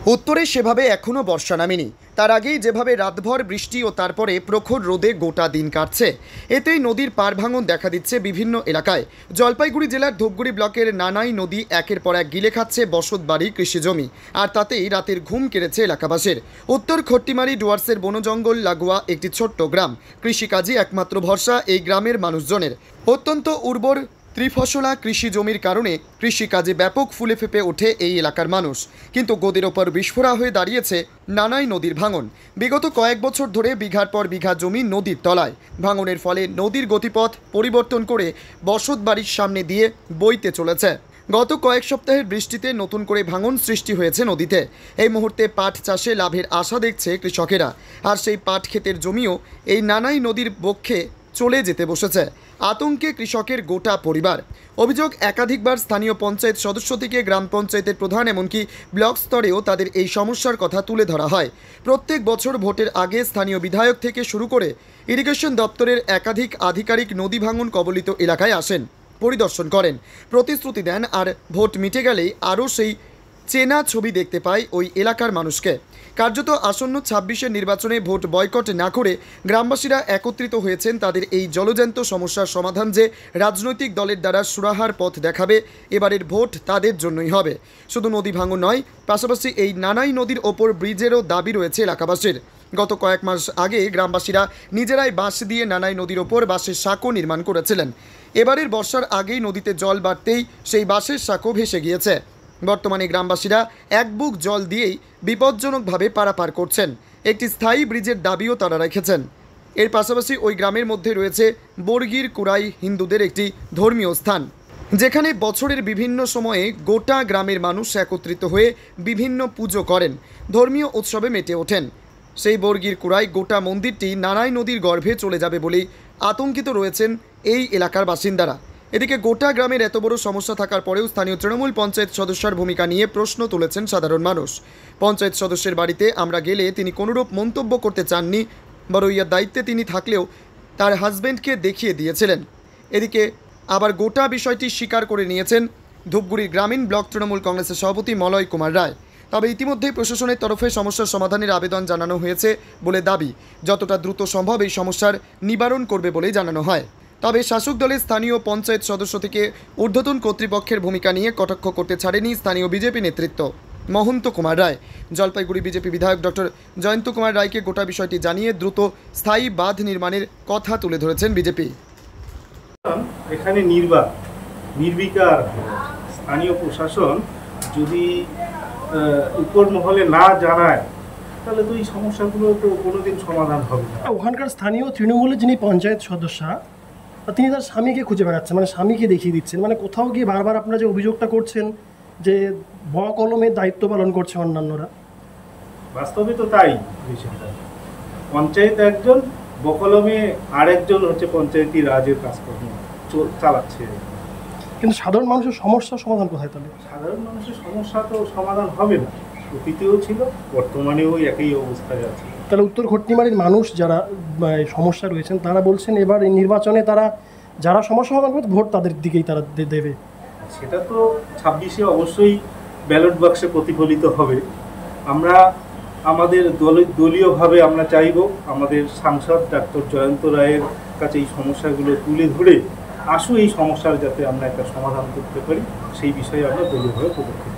উত্তরে সেভাবে এখনও বর্ষা নামেনি। তার আগেই যেভাবে রাতভর বৃষ্টি ও তারপরে প্রখর রোদে গোটা দিন কাটছে, এতেই নদীর পাড় ভাঙন দেখা দিচ্ছে বিভিন্ন এলাকায়। জলপাইগুড়ি জেলার ধূপগুড়ি ব্লকের নানাই নদী একের পর এক গিলে খাচ্ছে বসতবাড়ি, কৃষিজমি, আর তাতেই রাতের ঘুম কেড়েছে এলাকাবাসীর। উত্তর খট্টিমারি ডুয়ার্সের বনজঙ্গল লাগোয়া একটি ছোট্ট গ্রাম। কৃষিকাজই একমাত্র ভরসা এই গ্রামের মানুষজনের। অত্যন্ত উর্বর ত্রিফসলা কৃষি জমির কারণে কৃষিকাজে ব্যাপক ফুলে ফেপে ওঠে এই এলাকার মানুষ। কিন্তু গদির ওপর বিস্ফোরা হয়ে দাঁড়িয়েছে নানাই নদীর ভাঙন। বিগত কয়েক বছর ধরে বিঘার পর বিঘা জমি নদীর তলায়। ভাঙনের ফলে নদীর গতিপথ পরিবর্তন করে বসতবাড়ির সামনে দিয়ে বইতে চলেছে। গত কয়েক সপ্তাহের বৃষ্টিতে নতুন করে ভাঙন সৃষ্টি হয়েছে নদীতে। এই মুহূর্তে পাট চাষে লাভের আশা দেখছে কৃষকেরা, আর সেই পাট ক্ষেতের জমিও এই নানাই নদীর বক্ষে চলে যেতে বসেছে। আতঙ্কে কৃষকের গোটা পরিবার। অভিযোগ, একাধিকবার স্থানীয় পঞ্চায়েত সদস্য থেকে গ্রাম পঞ্চায়েতের প্রধান এমনকি ব্লক স্তরেও তাদের এই সমস্যার কথা তুলে ধরা হয়। প্রত্যেক বছর ভোটের আগে স্থানীয় বিধায়ক থেকে শুরু করে ইরিগেশন দপ্তরের একাধিক আধিকারিক নদী ভাঙন কবলিত এলাকায় আসেন, পরিদর্শন করেন, প্রতিশ্রুতি দেন, আর ভোট মিটে গেলেই আরও সেই চেনা ছবি দেখতে পায় ওই এলাকার মানুষকে। কার্যত আসন্ন ২৬-এর নির্বাচনে ভোট বয়কট না করে গ্রামবাসীরা একত্রিত হয়েছেন তাদের এই জলজ্যান্ত সমস্যার সমাধান যে রাজনৈতিক দলের দ্বারা সুরাহার পথ দেখাবে। এবারের ভোট তাদের জন্যই হবে। শুধু নদী ভাঙন নয়, পাশাপাশি এই নানাই নদীর ওপর ব্রিজেরও দাবি রয়েছে এলাকাবাসীর। গত কয়েক মাস আগে গ্রামবাসীরা নিজেরাই বাঁশ দিয়ে নানাই নদীর ওপর বাঁশের সাঁকো নির্মাণ করেছিলেন। এবারের বর্ষার আগেই নদীতে জল বাড়তেই সেই বাঁশের সাঁকো ভেসে গিয়েছে। বর্তমানে গ্রামবাসীরা এক বুক জল দিয়েই বিপজ্জনকভাবে পারাপার করছেন। একটি স্থায়ী ব্রিজের দাবিও তারা রেখেছেন। এর পাশাপাশি ওই গ্রামের মধ্যে রয়েছে বর্গির কুড়াই হিন্দুদের একটি ধর্মীয় স্থান, যেখানে বছরের বিভিন্ন সময়ে গোটা গ্রামের মানুষ একত্রিত হয়ে বিভিন্ন পুজো করেন, ধর্মীয় উৎসবে মেতে ওঠেন। সেই বর্গির কুড়াই গোটা মন্দিরটি নারাই নদীর গর্ভে চলে যাবে বলেই আতঙ্কিত রয়েছেন এই এলাকার বাসিন্দারা। এদিকে গোটা গ্রামের এত বড় সমস্যা থাকার পরেও স্থানীয় তৃণমূল পঞ্চায়েত সদস্যের ভূমিকা নিয়ে প্রশ্ন তুলেছেন সাধারণ মানুষ। পঞ্চায়েত সদস্যের বাড়িতে আমরা গেলে তিনি কোনোরূপ মন্তব্য করতে চাননি, বড়ইয়ার দায়িত্বে তিনি থাকলেও তার হাজব্যান্ডকে দেখিয়ে দিয়েছিলেন। এদিকে আবার গোটা বিষয়টি স্বীকার করে নিয়েছেন ধূপগুড়ির গ্রামীণ ব্লক তৃণমূল কংগ্রেসের সভাপতি মলয় কুমার রায়। তবে ইতিমধ্যেই প্রশাসনের তরফে সমস্যার সমাধানের আবেদন জানানো হয়েছে বলে দাবি। যতটা দ্রুত সম্ভব এই সমস্যার নিবারণ করবে বলেই জানানো হয়। তবে শাসক দলের স্থানীয় পঞ্চায়েত সদস্য থেকে ঊর্ধ্বতন কর্তৃপক্ষের ভূমিকা নিয়ে কটাক্ষ করতে ছাড়েনি স্থানীয় বিজেপি নেতৃত্ব। মহন্ত কুমার রায় জলপাইগুড়ি বিজেপি বিধায়ক ডক্টর জয়ন্ত কুমার রায়কে গোটা বিষয়টি জানিয়ে দ্রুত স্থায়ী বাঁধ নির্মাণের কথা তুলে ধরেছেন বিজেপি। এখানে নির্বিকার স্থানীয় প্রশাসন যদি উপর মহলে না জানায় তাহলে তো এই সমস্যাগুলো তো কোনোদিন সমাধান হবে না। ওখানকার স্থানীয় তৃণমূলের যিনি পঞ্চায়েত সদস্য, তিনি তার স্বামীকে খুঁজে বেড়াচ্ছেন, মানে স্বামীকে দেখিয়ে দিচ্ছেন। মানে কোথাও গিয়ে বারবার আপনারা যে অভিযোগটা করছেন যে বকলমের দায়িত্ব পালন করছে অন্যান্যরা, বাস্তবে তো তাই। পঞ্চায়েত একজন, বকলমে আরেকজন হচ্ছে পঞ্চায়েতি রাজের কাজকর্ম চালাচ্ছে। কিন্তু সাধারণ মানুষের সমস্যার সমাধান কোথায়? তাহলে সাধারণ মানুষের সমস্যা তো সমাধান হবে না। অতীতেও ছিল, বর্তমানেও একই অবস্থায় আছে। তাহলে উত্তর খট্টিমারির মানুষ যারা সমস্যা রয়েছেন তারা বলছেন এবার এই নির্বাচনে তারা যারা সমস্যা সমাধান করবে ভোট তাদের দিকেই তারা দেবে। সেটা তো ২৬-এ অবশ্যই ব্যালট বাক্সে প্রতিফলিত হবে। আমরা আমাদের দলীয়ভাবে আমরা চাইব আমাদের সাংসদ ডাক্তার জয়ন্ত রায়ের কাছে এই সমস্যাগুলো তুলে ধরে এই সমস্যার যাতে আমরা একটা সমাধান করতে পারি সেই বিষয়ে আমরা দলীয়ভাবে পদক্ষেপ